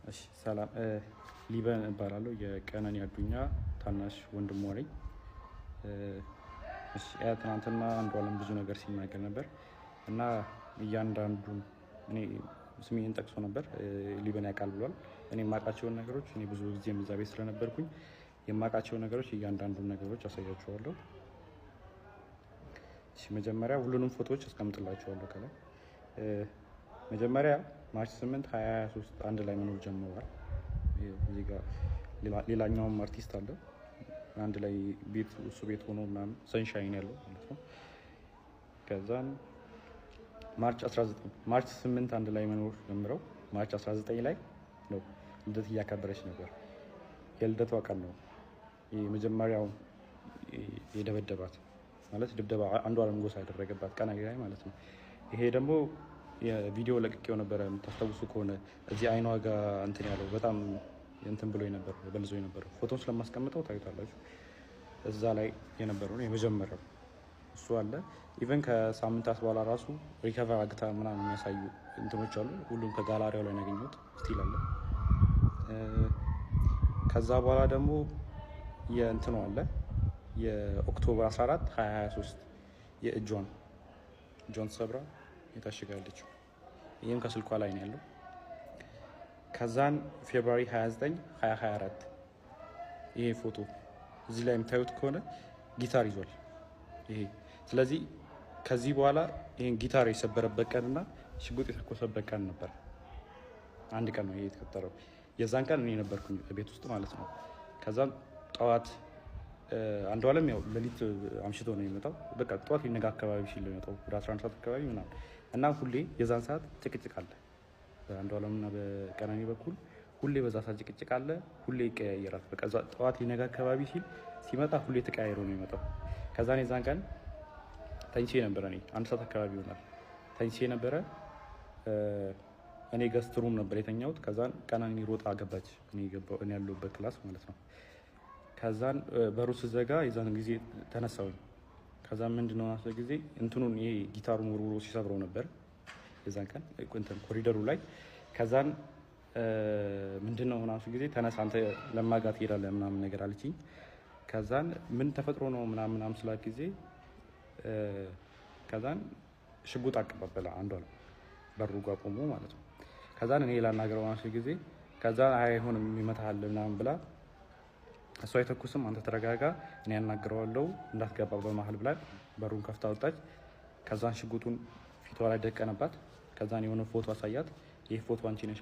እሺ ሰላም ሊበን እባላለሁ የቀነኒ አዱኛ ታናሽ ወንድሟ ነኝ። እሺ ትናንትና አንዷለም ብዙ ነገር ሲናገር ነበር እና እያንዳንዱን እኔ ስሜን ጠቅሶ ነበር ሊበን ያውቃል ብሏል። እኔ የማውቃቸውን ነገሮች እኔ ብዙ ጊዜ እዛ ቤት ስለነበርኩኝ የማውቃቸውን ነገሮች እያንዳንዱን ነገሮች አሳያችኋለሁ። እሺ መጀመሪያ ሁሉንም ፎቶዎች አስቀምጥላችኋለሁ ከላይ መጀመሪያ ማርች 8 2023 አንድ ላይ መኖር ጀምረዋል። እዚህ ጋር ሌላኛውም አርቲስት አለ አንድ ላይ ቤት እሱ ቤት ሆኖ ምናምን ሰንሻይን ያለው ማለት ነው። ከዛን ማርች 8 አንድ ላይ መኖር ጀምረው ማርች 19 ላይ ነው ልደት እያከበረች ነበር። የልደቷ ቀን ነው የመጀመሪያው የደበደባት ማለት ድብደባ አንዷለም ጎሳ ያደረገባት ቀን ላይ ማለት ነው። ይሄ ደግሞ የቪዲዮ ለቅቄው ነበር የምታስታውሱ ከሆነ እዚህ አይኗ ጋር እንትን ያለው በጣም እንትን ብሎ ነበር በልዞ ነበር። ፎቶን ስለማስቀምጠው ታዩታላችሁ። እዛ ላይ የነበረው ነው የመጀመሪያው እሱ አለ። ኢቨን ከሳምንታት በኋላ ራሱ ሪከቨር አግታ ምናምን የሚያሳዩ እንትኖች አሉ። ሁሉም ከጋላሪያው ላይ ያገኙት ስቲል አለ። ከዛ በኋላ ደግሞ የእንትኑ አለ የኦክቶበር 14 2023 የእጇን ሰብራ የታሽጋለች። ይሄም ከስልኳ ላይ ነው ያለው። ከዛን ፌብሩዋሪ 29 2024 ይሄ ፎቶ እዚህ ላይ የምታዩት ከሆነ ጊታር ይዟል ይሄ። ስለዚህ ከዚህ በኋላ ይሄን ጊታር የሰበረበት ቀንና ሽጉጥ የተኮሰበት ቀን ነበር። አንድ ቀን ነው ይሄ የተከተለው። የዛን ቀን እኔ ነበርኩኝ ቤት ውስጥ ማለት ነው። ከዛም ጠዋት አንዷለም ያው ሌሊት አምሽቶ ነው የሚመጣው። በቃ ጠዋት ሊነጋ አካባቢ ሲል ነው የሚመጣው ወደ 11 ሰዓት አካባቢ ምናምን እና ሁሌ የዛን ሰዓት ጭቅጭቅ አለ በአንዷለምና በቀነኒ በኩል ሁሌ በዛ ሰዓት ጭቅጭቅ አለ። ሁሌ ይቀያየራል። በቃ ጠዋት ሊነጋ አካባቢ ሲመጣ ሁሌ ተቀያይሮ ነው የሚመጣው። ከዛን የዛን ቀን ተኝቼ ነበረ። እኔ 1 ሰዓት አካባቢ ይሆናል ተኝቼ ነበረ። እኔ ገስት ሩም ነበር የተኛሁት። ከዛን ቀነኒ ሮጣ ገባች እኔ ያለሁበት ክላስ ማለት ነው። ከዛን በሩ ስዘጋ የዛን ጊዜ ተነሳሁኝ። ከዛን ምንድነው አሰ ጊዜ እንትኑን ይሄ ጊታሩን ወርውሮ ሲሰብረው ነበር የዛን ቀን ኮሪደሩ ላይ። ከዛን ምንድነው ሆናሱ ጊዜ ተነሳ አንተ ለማጋት ትሄዳለህ ምናምን ነገር አለችኝ። ከዛን ምን ተፈጥሮ ነው ምናምን ስላት ጊዜ ከዛን ሽጉጥ አቀባበለ አንዷለም በሩ ጋር ቆሞ ማለት ነው። ከዛን እኔ ላናገረው አሰ ጊዜ ከዛን አይሆንም ይመታሃል ምናምን ብላ እሷ አይተኩስም አንተ ተረጋጋ እኔ ያናግረዋለሁ እንዳትገባ በመሃል ብላ በሩን ከፍታ ወጣች። ከዛን ሽጉጡን ፊቷ ላይ ደቀነባት። ከዛን የሆነ ፎቶ አሳያት። ይሄ ፎቶ አንቺ ነሽ